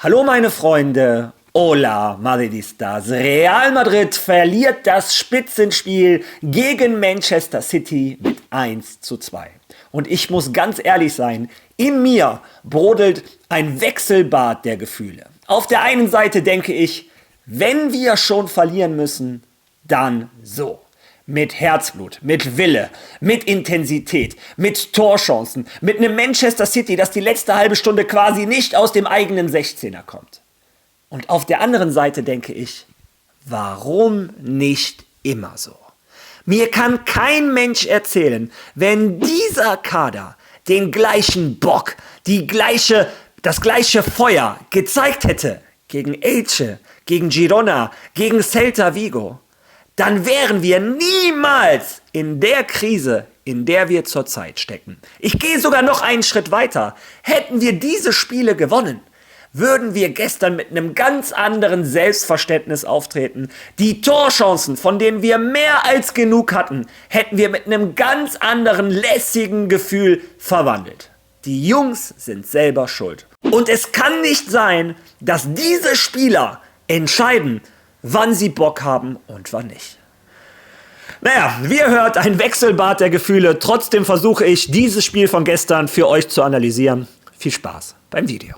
Hallo meine Freunde, hola Madridistas. Real Madrid verliert das Spitzenspiel gegen Manchester City mit 1:2. Und ich muss ganz ehrlich sein, in mir brodelt ein Wechselbad der Gefühle. Auf der einen Seite denke ich, wenn wir schon verlieren müssen, dann so. Mit Herzblut, mit Wille, mit Intensität, mit Torchancen, mit einem Manchester City, das die letzte halbe Stunde quasi nicht aus dem eigenen 16er kommt. Und auf der anderen Seite denke ich, warum nicht immer so? Mir kann kein Mensch erzählen, wenn dieser Kader den gleichen Bock, das gleiche Feuer gezeigt hätte gegen Elche, gegen Girona, gegen Celta Vigo, dann wären wir niemals in der Krise, in der wir zurzeit stecken. Ich gehe sogar noch einen Schritt weiter. Hätten wir diese Spiele gewonnen, würden wir gestern mit einem ganz anderen Selbstverständnis auftreten. Die Torchancen, von denen wir mehr als genug hatten, hätten wir mit einem ganz anderen lässigen Gefühl verwandelt. Die Jungs sind selber schuld. Und es kann nicht sein, dass diese Spieler entscheiden, wann sie Bock haben und wann nicht. Naja, wie ihr hört, ein Wechselbad der Gefühle. Trotzdem versuche ich, dieses Spiel von gestern für euch zu analysieren. Viel Spaß beim Video.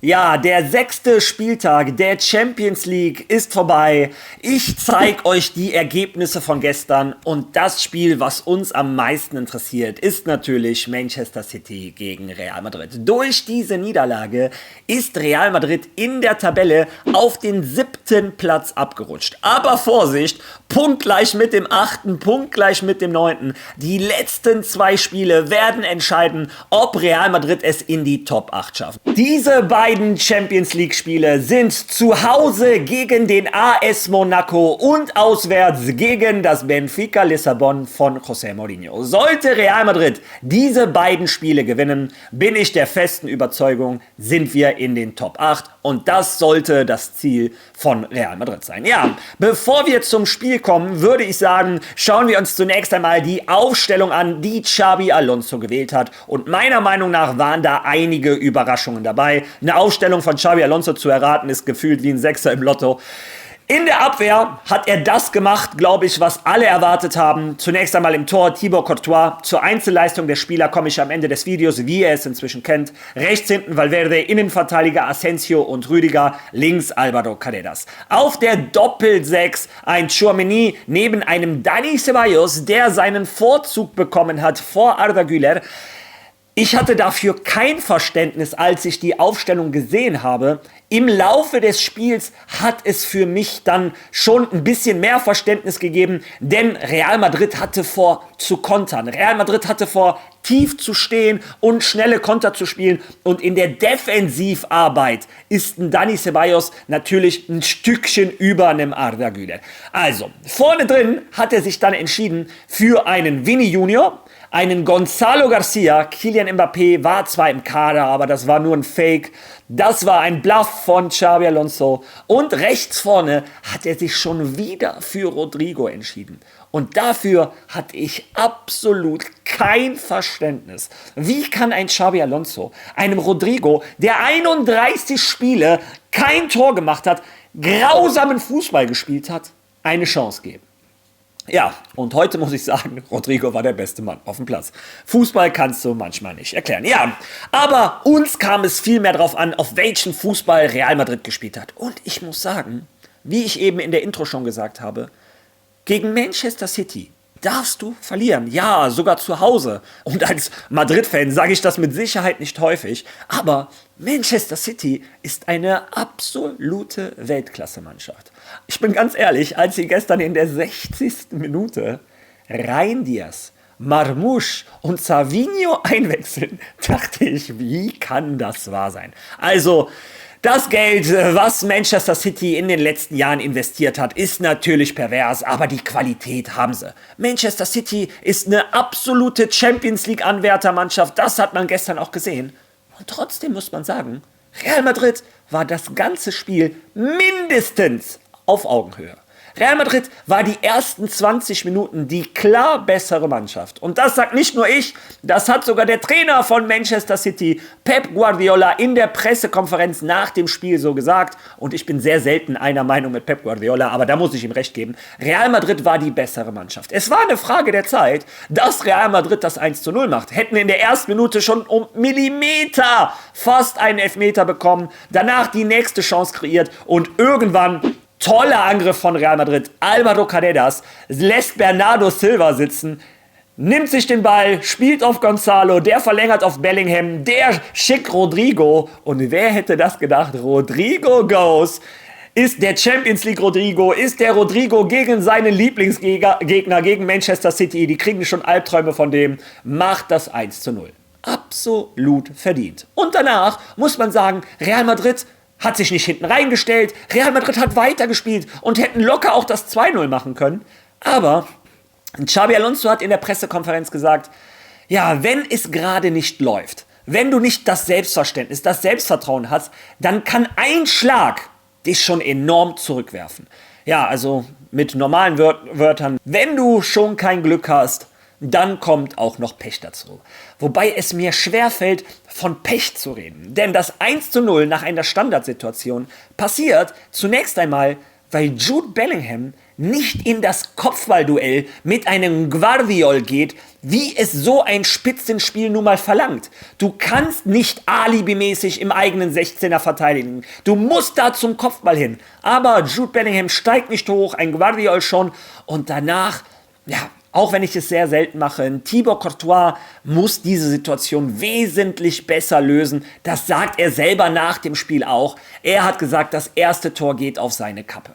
Ja, der 6. Spieltag der Champions League ist vorbei. Ich zeige euch die Ergebnisse von gestern und das Spiel, was uns am meisten interessiert, ist natürlich Manchester City gegen Real Madrid. Durch diese Niederlage ist Real Madrid in der Tabelle auf den 7. Platz abgerutscht. Aber Vorsicht, punktgleich mit dem 8., punktgleich mit dem 9. Die letzten 2 Spiele werden entscheiden, ob Real Madrid es in die Top 8 schafft. Diese beiden Champions League Spiele sind zu Hause gegen den AS Monaco und auswärts gegen das Benfica Lissabon von José Mourinho. Sollte Real Madrid diese beiden Spiele gewinnen, bin ich der festen Überzeugung, sind wir in den Top 8 und das sollte das Ziel von Real Madrid sein. Ja, bevor wir zum Spiel kommen, würde ich sagen, schauen wir uns zunächst einmal die Aufstellung an, die Xabi Alonso gewählt hat und meiner Meinung nach waren da einige Überraschungen dabei. Eine Aufstellung von Xabi Alonso zu erraten, ist gefühlt wie ein Sechser im Lotto. In der Abwehr hat er das gemacht, glaube ich, was alle erwartet haben. Zunächst einmal im Tor Thibaut Courtois. Zur Einzelleistung der Spieler komme ich am Ende des Videos, wie ihr es inzwischen kennt. Rechts hinten Valverde, Innenverteidiger Asensio und Rüdiger, links Álvaro Carreras. Auf der Doppel-6 ein Tchouaméni neben einem Dani Ceballos, der seinen Vorzug bekommen hat vor Arda Güler. Ich hatte dafür kein Verständnis, als ich die Aufstellung gesehen habe. Im Laufe des Spiels hat es für mich dann schon ein bisschen mehr Verständnis gegeben, denn Real Madrid hatte vor zu kontern. Real Madrid hatte vor tief zu stehen und schnelle Konter zu spielen und in der Defensivarbeit ist ein Dani Ceballos natürlich ein Stückchen über einem Arda Güler. Also, vorne drin hat er sich dann entschieden für einen Vini Junior, einen Gonzalo Garcia. Kylian Mbappé war zwar im Kader, aber das war nur ein Fake. Das war ein Bluff von Xabi Alonso. Und rechts vorne hat er sich schon wieder für Rodrigo entschieden. Und dafür hatte ich absolut kein Verständnis. Wie kann ein Xabi Alonso einem Rodrigo, der 31 Spiele kein Tor gemacht hat, grausamen Fußball gespielt hat, eine Chance geben? Ja, und heute muss ich sagen, Rodrigo war der beste Mann auf dem Platz. Fußball kannst du manchmal nicht erklären. Ja, aber uns kam es viel mehr darauf an, auf welchen Fußball Real Madrid gespielt hat. Und ich muss sagen, wie ich eben in der Intro schon gesagt habe, gegen Manchester City darfst du verlieren. Ja, sogar zu Hause. Und als Madrid-Fan sage ich das mit Sicherheit nicht häufig. Aber Manchester City ist eine absolute Weltklasse-Mannschaft. Ich bin ganz ehrlich, als sie gestern in der 60. Minute Rein Diaz, Marmoush und Savinho einwechseln, dachte ich, wie kann das wahr sein? Also, das Geld, was Manchester City in den letzten Jahren investiert hat, ist natürlich pervers, aber die Qualität haben sie. Manchester City ist eine absolute Champions League-Anwärtermannschaft, das hat man gestern auch gesehen. Und trotzdem muss man sagen, Real Madrid war das ganze Spiel mindestens auf Augenhöhe. Real Madrid war die ersten 20 Minuten die klar bessere Mannschaft. Und das sagt nicht nur ich, das hat sogar der Trainer von Manchester City, Pep Guardiola, in der Pressekonferenz nach dem Spiel so gesagt. Und ich bin sehr selten einer Meinung mit Pep Guardiola, aber da muss ich ihm recht geben. Real Madrid war die bessere Mannschaft. Es war eine Frage der Zeit, dass Real Madrid das 1:0 macht. Hätten in der ersten Minute schon um Millimeter fast einen Elfmeter bekommen, danach die nächste Chance kreiert und irgendwann toller Angriff von Real Madrid. Álvaro Carreras lässt Bernardo Silva sitzen, nimmt sich den Ball, spielt auf Gonzalo, der verlängert auf Bellingham, der schickt Rodrigo. Und wer hätte das gedacht? Rodrigo goes. Ist der Champions League Rodrigo, ist der Rodrigo gegen seinen Lieblingsgegner, gegen Manchester City, die kriegen schon Albträume von dem, macht das 1:0. Absolut verdient. Und danach muss man sagen, Real Madrid hat sich nicht hinten reingestellt, Real Madrid hat weitergespielt und hätten locker auch das 2:0 machen können. Aber Xabi Alonso hat in der Pressekonferenz gesagt, ja, wenn es gerade nicht läuft, wenn du nicht das Selbstverständnis, das Selbstvertrauen hast, dann kann ein Schlag dich schon enorm zurückwerfen. Ja, also mit normalen Wörtern, wenn du schon kein Glück hast, dann kommt auch noch Pech dazu. Wobei es mir schwerfällt, von Pech zu reden. Denn das 1:0 nach einer Standardsituation passiert zunächst einmal, weil Jude Bellingham nicht in das Kopfballduell mit einem Gvardiol geht, wie es so ein Spitzenspiel nun mal verlangt. Du kannst nicht alibimäßig im eigenen 16er verteidigen. Du musst da zum Kopfball hin. Aber Jude Bellingham steigt nicht hoch, ein Gvardiol schon. Und danach, ja, auch wenn ich es sehr selten mache, Thibaut Courtois muss diese Situation wesentlich besser lösen. Das sagt er selber nach dem Spiel auch. Er hat gesagt, das erste Tor geht auf seine Kappe.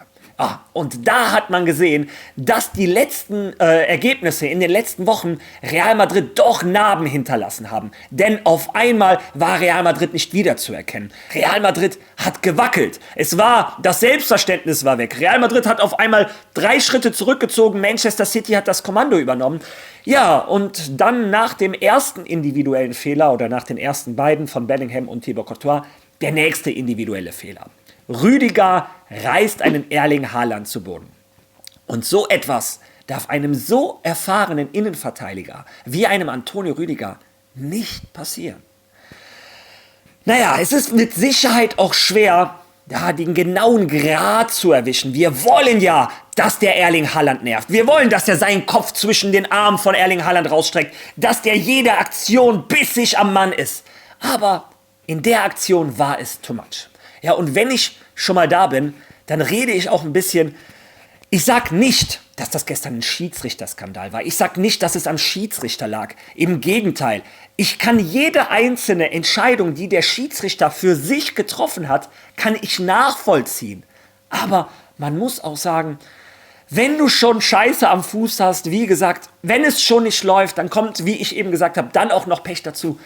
Und da hat man gesehen, dass die letzten Ergebnisse in den letzten Wochen Real Madrid doch Narben hinterlassen haben. Denn auf einmal war Real Madrid nicht wiederzuerkennen. Real Madrid hat gewackelt. Das Selbstverständnis war weg. Real Madrid hat auf einmal 3 Schritte zurückgezogen. Manchester City hat das Kommando übernommen. Ja, und dann nach dem ersten individuellen Fehler oder nach den ersten beiden von Bellingham und Thibaut Courtois der nächste individuelle Fehler. Rüdiger reißt einen Erling Haaland zu Boden. Und so etwas darf einem so erfahrenen Innenverteidiger wie einem Antonio Rüdiger nicht passieren. Naja, es ist mit Sicherheit auch schwer, den genauen Grad zu erwischen. Wir wollen ja, dass der Erling Haaland nervt. Wir wollen, dass er seinen Kopf zwischen den Armen von Erling Haaland rausstreckt, dass der jede Aktion bissig am Mann ist. Aber in der Aktion war es too much. Ja, und wenn ich schon mal da bin, dann rede ich auch ein bisschen. Ich sag nicht, dass das gestern ein Schiedsrichterskandal war. Ich sag nicht, dass es am Schiedsrichter lag. Im Gegenteil. Ich kann jede einzelne Entscheidung, die der Schiedsrichter für sich getroffen hat, kann ich nachvollziehen. Aber man muss auch sagen, wenn du schon Scheiße am Fuß hast, wie gesagt, wenn es schon nicht läuft, dann kommt, wie ich eben gesagt habe, dann auch noch Pech dazu.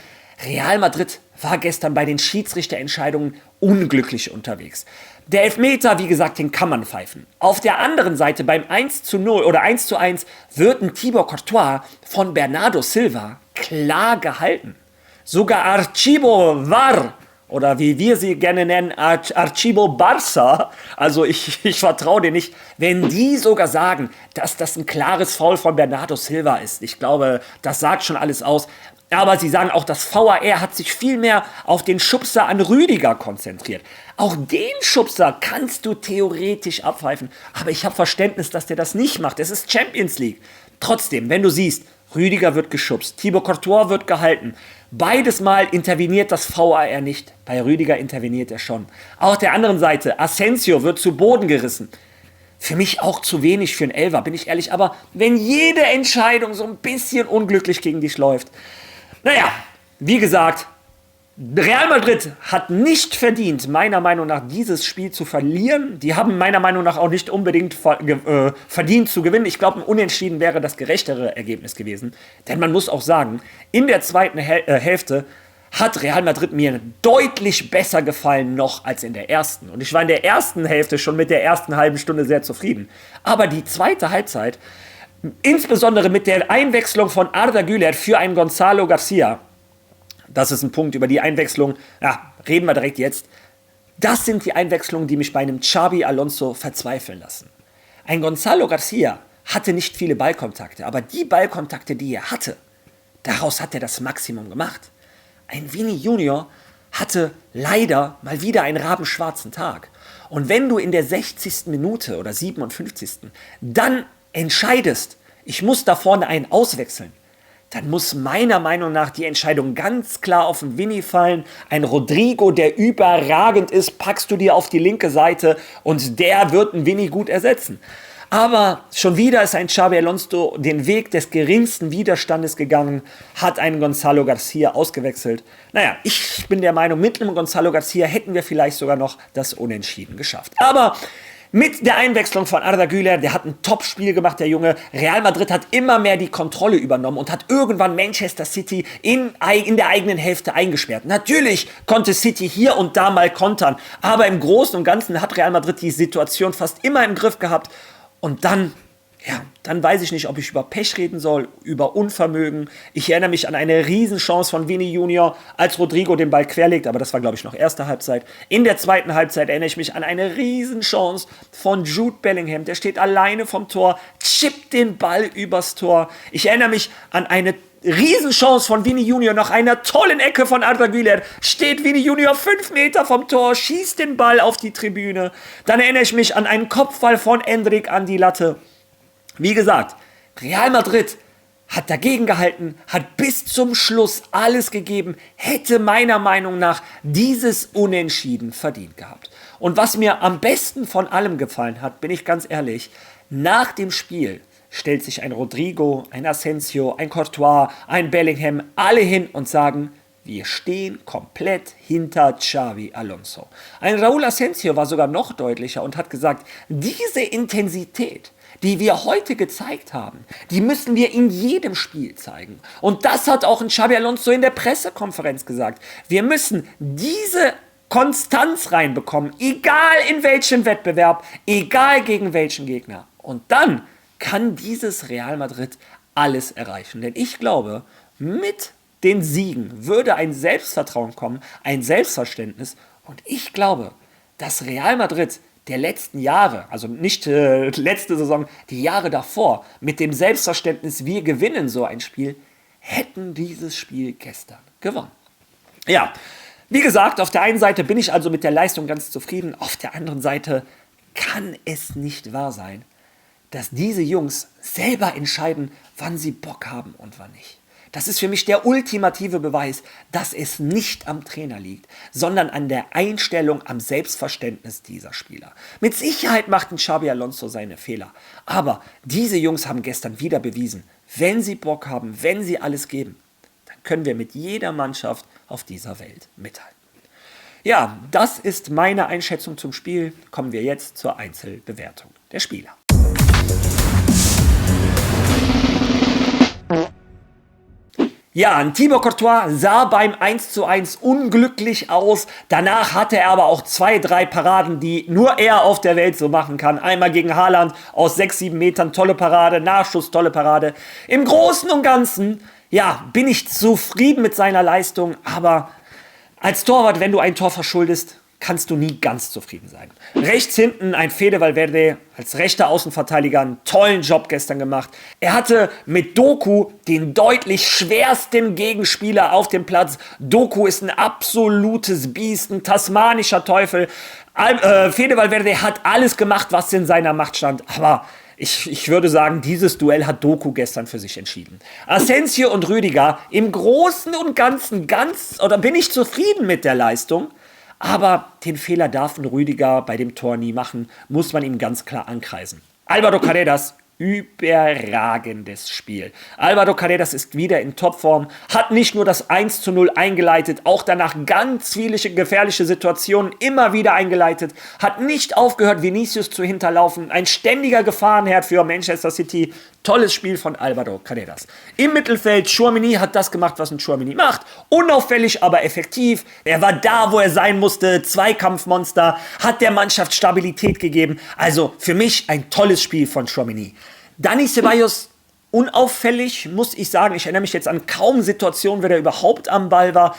Real Madrid war gestern bei den Schiedsrichterentscheidungen unglücklich unterwegs. Der Elfmeter, wie gesagt, den kann man pfeifen. Auf der anderen Seite beim 1:0 oder 1:1 wird ein Thibaut Courtois von Bernardo Silva klar gehalten. Sogar Archibo VAR, oder wie wir sie gerne nennen, Archibo Barça, also ich vertraue dir nicht, wenn die sogar sagen, dass das ein klares Foul von Bernardo Silva ist. Ich glaube, das sagt schon alles aus. Aber sie sagen auch, das VAR hat sich viel mehr auf den Schubser an Rüdiger konzentriert. Auch den Schubser kannst du theoretisch abpfeifen. Aber ich habe Verständnis, dass der das nicht macht. Es ist Champions League. Trotzdem, wenn du siehst, Rüdiger wird geschubst, Thibaut Courtois wird gehalten. Beides Mal interveniert das VAR nicht. Bei Rüdiger interveniert er schon. Auf der anderen Seite, Asensio wird zu Boden gerissen. Für mich auch zu wenig für einen Elfer, bin ich ehrlich. Aber wenn jede Entscheidung so ein bisschen unglücklich gegen dich läuft, naja, wie gesagt, Real Madrid hat nicht verdient, meiner Meinung nach, dieses Spiel zu verlieren. Die haben meiner Meinung nach auch nicht unbedingt verdient zu gewinnen. Ich glaube, ein Unentschieden wäre das gerechtere Ergebnis gewesen. Denn man muss auch sagen, in der zweiten Hälfte hat Real Madrid mir deutlich besser gefallen noch als in der ersten. Und ich war in der ersten Hälfte schon mit der ersten halben Stunde sehr zufrieden. Aber die zweite Halbzeit, insbesondere mit der Einwechslung von Arda Güler für einen Gonzalo Garcia, das ist ein Punkt, über die Einwechslung, reden wir direkt jetzt. Das sind die Einwechslungen, die mich bei einem Xabi Alonso verzweifeln lassen. ein Gonzalo Garcia hatte nicht viele Ballkontakte, aber die Ballkontakte, die er hatte, daraus hat er das Maximum gemacht. Ein Vini Junior hatte leider mal wieder einen rabenschwarzen Tag. Und wenn du in der 60. Minute oder 57. dann entscheidest, ich muss da vorne einen auswechseln, dann muss meiner Meinung nach die Entscheidung ganz klar auf den Vini fallen. Ein Rodrigo, der überragend ist, packst du dir auf die linke Seite und der wird einen Vini gut ersetzen. Aber schon wieder ist ein Xabi Alonso den Weg des geringsten Widerstandes gegangen, hat einen Gonzalo Garcia ausgewechselt. Naja, ich bin der Meinung, mit einem Gonzalo Garcia hätten wir vielleicht sogar noch das Unentschieden geschafft. Aber mit der Einwechslung von Arda Güler, der hat ein Top-Spiel gemacht, der Junge. Real Madrid hat immer mehr die Kontrolle übernommen und hat irgendwann Manchester City in der eigenen Hälfte eingesperrt. Natürlich konnte City hier und da mal kontern, aber im Großen und Ganzen hat Real Madrid die Situation fast immer im Griff gehabt. Und dann weiß ich nicht, ob ich über Pech reden soll, über Unvermögen. Ich erinnere mich an eine Riesenchance von Vini Junior, als Rodrigo den Ball querlegt, aber das war, glaube ich, noch erste Halbzeit. In der zweiten Halbzeit erinnere ich mich an eine Riesenchance von Jude Bellingham. Der steht alleine vom Tor, chippt den Ball übers Tor. Ich erinnere mich an eine Riesenchance von Vini Junior, nach einer tollen Ecke von Arda Güler, steht Vini Junior 5 Meter vom Tor, schießt den Ball auf die Tribüne. Dann erinnere ich mich an einen Kopfball von Endrick an die Latte. Wie gesagt, Real Madrid hat dagegen gehalten, hat bis zum Schluss alles gegeben, hätte meiner Meinung nach dieses Unentschieden verdient gehabt. Und was mir am besten von allem gefallen hat, bin ich ganz ehrlich, nach dem Spiel stellt sich ein Rodrigo, ein Asensio, ein Courtois, ein Bellingham, alle hin und sagen, wir stehen komplett hinter Xabi Alonso. Ein Raúl Asensio war sogar noch deutlicher und hat gesagt, diese Intensität, die wir heute gezeigt haben, die müssen wir in jedem Spiel zeigen. Und das hat auch ein Xabi Alonso in der Pressekonferenz gesagt. Wir müssen diese Konstanz reinbekommen, egal in welchem Wettbewerb, egal gegen welchen Gegner. Und dann kann dieses Real Madrid alles erreichen. Denn ich glaube, mit den Siegen würde ein Selbstvertrauen kommen, ein Selbstverständnis. Und ich glaube, dass Real Madrid der letzten Jahre, also nicht letzte Saison, die Jahre davor, mit dem Selbstverständnis, wir gewinnen so ein Spiel, hätten dieses Spiel gestern gewonnen. Ja, wie gesagt, auf der einen Seite bin ich also mit der Leistung ganz zufrieden, auf der anderen Seite kann es nicht wahr sein, dass diese Jungs selber entscheiden, wann sie Bock haben und wann nicht. Das ist für mich der ultimative Beweis, dass es nicht am Trainer liegt, sondern an der Einstellung, am Selbstverständnis dieser Spieler. Mit Sicherheit macht ein Xabi Alonso seine Fehler, aber diese Jungs haben gestern wieder bewiesen, wenn sie Bock haben, wenn sie alles geben, dann können wir mit jeder Mannschaft auf dieser Welt mithalten. Ja, das ist meine Einschätzung zum Spiel. Kommen wir jetzt zur Einzelbewertung der Spieler. Ja, ein Thibaut Courtois sah beim 1:1 unglücklich aus. Danach hatte er aber auch 2, 3 Paraden, die nur er auf der Welt so machen kann. Einmal gegen Haaland aus 6, 7 Metern, tolle Parade, Nachschuss, tolle Parade. Im Großen und Ganzen, ja, bin ich zufrieden mit seiner Leistung, aber als Torwart, wenn du ein Tor verschuldest, kannst du nie ganz zufrieden sein. Rechts hinten ein Fede Valverde als rechter Außenverteidiger einen tollen Job gestern gemacht. Er hatte mit Doku den deutlich schwersten Gegenspieler auf dem Platz. Doku ist ein absolutes Biest, ein tasmanischer Teufel. Fede Valverde hat alles gemacht, was in seiner Macht stand, aber ich würde sagen, dieses Duell hat Doku gestern für sich entschieden. Asensio und Rüdiger im Großen und Ganzen bin ich zufrieden mit der Leistung. Aber den Fehler darf ein Rüdiger bei dem Tor nie machen, muss man ihm ganz klar ankreisen. Álvaro Carreras, überragendes Spiel. Álvaro Carreras ist wieder in Topform, hat nicht nur das 1:0 eingeleitet, auch danach ganz viele gefährliche Situationen immer wieder eingeleitet, hat nicht aufgehört, Vinicius zu hinterlaufen, ein ständiger Gefahrenherd für Manchester City. Tolles Spiel von Álvaro Carreras. Im Mittelfeld, Tchouaméni hat das gemacht, was ein Tchouaméni macht. Unauffällig, aber effektiv. Er war da, wo er sein musste. Zweikampfmonster, hat der Mannschaft Stabilität gegeben. Also für mich ein tolles Spiel von Tchouaméni. Dani Ceballos, unauffällig, muss ich sagen. Ich erinnere mich jetzt an kaum Situationen, wo er überhaupt am Ball war.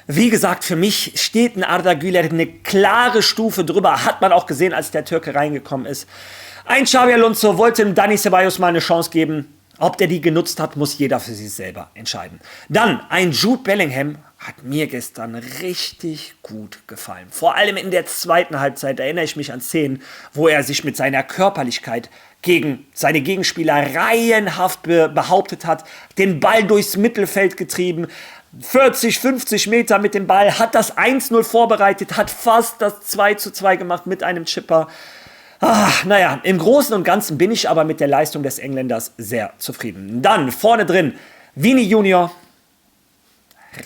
Wie gesagt, für mich steht ein Arda Güler eine klare Stufe drüber. Hat man auch gesehen, als der Türke reingekommen ist. Ein Xabi Alonso wollte dem Dani Ceballos mal eine Chance geben. Ob der die genutzt hat, muss jeder für sich selber entscheiden. Dann ein Jude Bellingham hat mir gestern richtig gut gefallen. Vor allem in der zweiten Halbzeit erinnere ich mich an Szenen, wo er sich mit seiner Körperlichkeit gegen seine Gegenspieler reihenhaft behauptet hat, den Ball durchs Mittelfeld getrieben, 40, 50 Meter mit dem Ball, hat das 1-0 vorbereitet, hat fast das 2-2 gemacht mit einem Chipper. Naja, im Großen und Ganzen bin ich aber mit der Leistung des Engländers sehr zufrieden. Dann vorne drin, Vini Junior,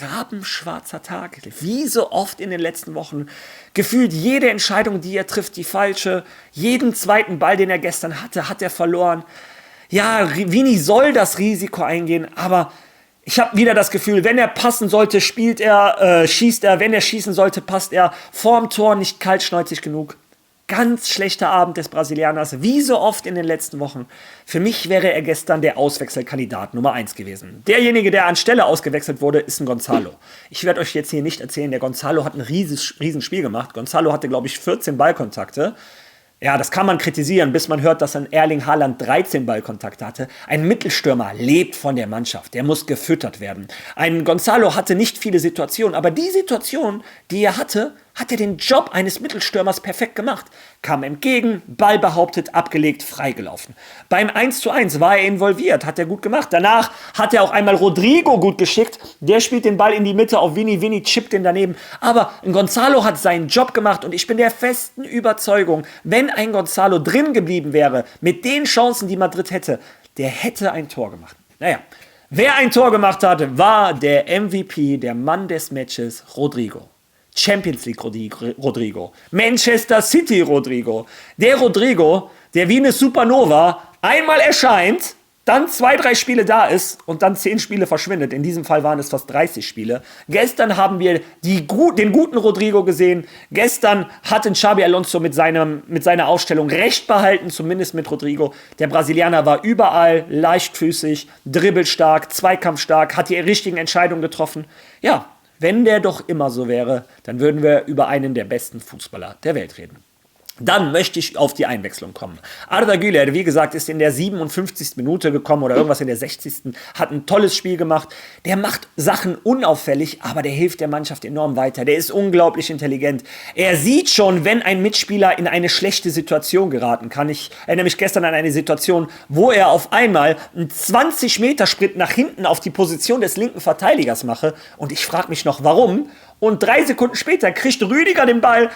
rabenschwarzer Tag, wie so oft in den letzten Wochen. Gefühlt jede Entscheidung, die er trifft, die falsche. Jeden zweiten Ball, den er gestern hatte, hat er verloren. Ja, Vini soll das Risiko eingehen, aber ich habe wieder das Gefühl, wenn er passen sollte, schießt er. Wenn er schießen sollte, passt er. Vorm Tor nicht kaltschnäuzig genug. Ganz schlechter Abend des Brasilianers, wie so oft in den letzten Wochen. Für mich wäre er gestern der Auswechselkandidat Nummer 1 gewesen. Derjenige, der anstelle ausgewechselt wurde, ist ein Gonzalo. Ich werde euch jetzt hier nicht erzählen, der Gonzalo hat ein riesen Spiel gemacht. Gonzalo hatte, glaube ich, 14 Ballkontakte. Ja, das kann man kritisieren, bis man hört, dass ein Erling Haaland 13 Ballkontakte hatte. Ein Mittelstürmer lebt von der Mannschaft, der muss gefüttert werden. Ein Gonzalo hatte nicht viele Situationen, aber die Situation, die er hatte, hat er den Job eines Mittelstürmers perfekt gemacht. Kam entgegen, Ball behauptet, abgelegt, freigelaufen. Beim 1:1 war er involviert, hat er gut gemacht. Danach hat er auch einmal Rodrigo gut geschickt. Der spielt den Ball in die Mitte auf Vini, Vini chippt den daneben. Aber ein Gonzalo hat seinen Job gemacht und ich bin der festen Überzeugung, wenn ein Gonzalo drin geblieben wäre, mit den Chancen, die Madrid hätte, der hätte ein Tor gemacht. Naja, wer ein Tor gemacht hat, war der MVP, der Mann des Matches, Rodrigo. Champions League Rodrigo, Manchester City Rodrigo, der wie eine Supernova einmal erscheint, dann 2-3 Spiele da ist und dann 10 Spiele verschwindet. In diesem Fall waren es fast 30 Spiele. Gestern haben wir den guten Rodrigo gesehen. Gestern hat Xabi Alonso mit seiner Aufstellung recht behalten, zumindest mit Rodrigo. Der Brasilianer war überall leichtfüßig, dribbelstark, zweikampfstark, hat die richtigen Entscheidungen getroffen. Ja, wenn der doch immer so wäre, dann würden wir über einen der besten Fußballer der Welt reden. Dann möchte ich auf die Einwechslung kommen. Arda Güler, wie gesagt, ist in der 57. Minute gekommen oder irgendwas in der 60. Hat ein tolles Spiel gemacht. Der macht Sachen unauffällig, aber der hilft der Mannschaft enorm weiter. Der ist unglaublich intelligent. Er sieht schon, wenn ein Mitspieler in eine schlechte Situation geraten kann. Ich erinnere mich gestern an eine Situation, wo er auf einmal einen 20-Meter-Sprint nach hinten auf die Position des linken Verteidigers mache. Und ich frage mich noch, warum. Und 3 Sekunden später kriegt Rüdiger den Ball.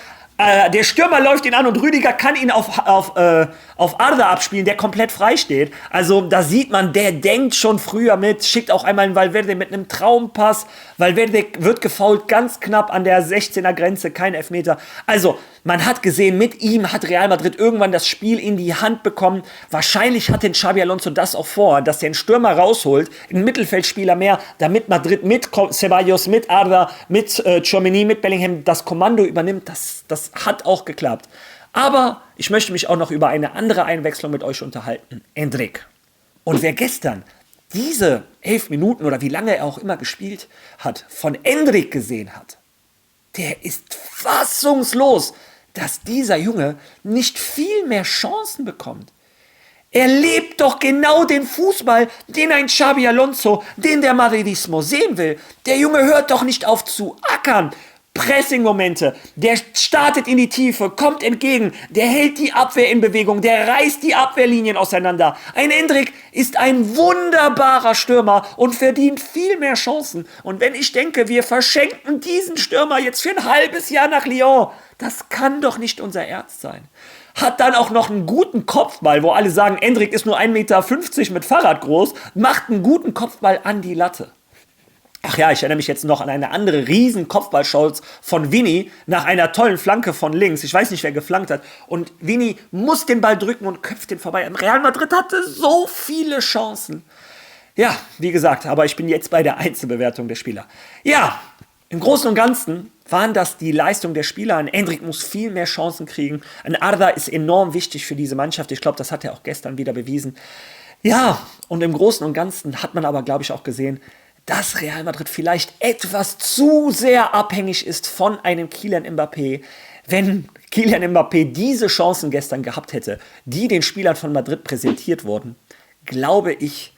Der Stürmer läuft ihn an und Rüdiger kann ihn auf Arda abspielen, der komplett frei steht. Also da sieht man, der denkt schon früher mit, schickt auch einmal einen Valverde mit einem Traumpass. Valverde wird gefoult, ganz knapp an der 16er Grenze, kein Elfmeter. Also man hat gesehen, mit ihm hat Real Madrid irgendwann das Spiel in die Hand bekommen. Wahrscheinlich hat den Xabi Alonso das auch vor, dass er einen Stürmer rausholt, einen Mittelfeldspieler mehr, damit Madrid mit Ceballos, mit Arda, mit Tchouaméni, mit Bellingham das Kommando übernimmt. Das hat auch geklappt. Aber ich möchte mich auch noch über eine andere Einwechslung mit euch unterhalten. Endrick. Und wer gestern diese 11 Minuten oder wie lange er auch immer gespielt hat, von Endrick gesehen hat, der ist fassungslos, dass dieser Junge nicht viel mehr Chancen bekommt. Er lebt doch genau den Fußball, den ein Xabi Alonso, den der Madridismo sehen will. Der Junge hört doch nicht auf zu ackern. Pressing-Momente, der startet in die Tiefe, kommt entgegen, der hält die Abwehr in Bewegung, der reißt die Abwehrlinien auseinander. Ein Endrick ist ein wunderbarer Stürmer und verdient viel mehr Chancen. Und wenn ich denke, wir verschenken diesen Stürmer jetzt für ein halbes Jahr nach Lyon, das kann doch nicht unser Ernst sein. Hat dann auch noch einen guten Kopfball, wo alle sagen, Endrick ist nur 1,50 Meter mit Fahrrad groß, macht einen guten Kopfball an die Latte. Ach ja, ich erinnere mich jetzt noch an eine andere riesen Kopfballschutz von Vini nach einer tollen Flanke von links. Ich weiß nicht, wer geflankt hat. Und Vini muss den Ball drücken und köpft den vorbei. Real Madrid hatte so viele Chancen. Ja, wie gesagt, aber ich bin jetzt bei der Einzelbewertung der Spieler. Ja, im Großen und Ganzen waren das die Leistung der Spieler. Ein Endrick muss viel mehr Chancen kriegen. Ein Arda ist enorm wichtig für diese Mannschaft. Ich glaube, das hat er auch gestern wieder bewiesen. Ja, und im Großen und Ganzen hat man aber, glaube ich, auch gesehen, dass Real Madrid vielleicht etwas zu sehr abhängig ist von einem Kylian Mbappé. Wenn Kylian Mbappé diese Chancen gestern gehabt hätte, die den Spielern von Madrid präsentiert wurden, glaube ich,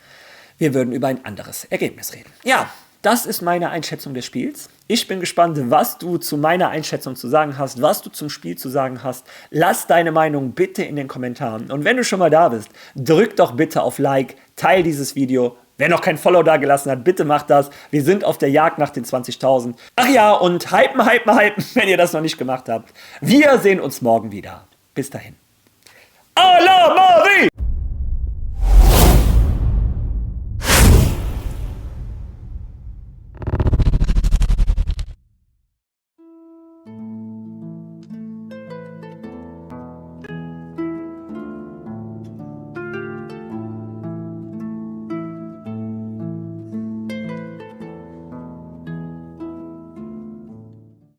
wir würden über ein anderes Ergebnis reden. Ja, das ist meine Einschätzung des Spiels. Ich bin gespannt, was du zu meiner Einschätzung zu sagen hast, was du zum Spiel zu sagen hast. Lass deine Meinung bitte in den Kommentaren. Und wenn du schon mal da bist, drück doch bitte auf Like, teil dieses Video. Wer noch kein Follow da gelassen hat, bitte macht das. Wir sind auf der Jagd nach den 20.000. Ach ja, und hypen, wenn ihr das noch nicht gemacht habt. Wir sehen uns morgen wieder. Bis dahin. A la Marie!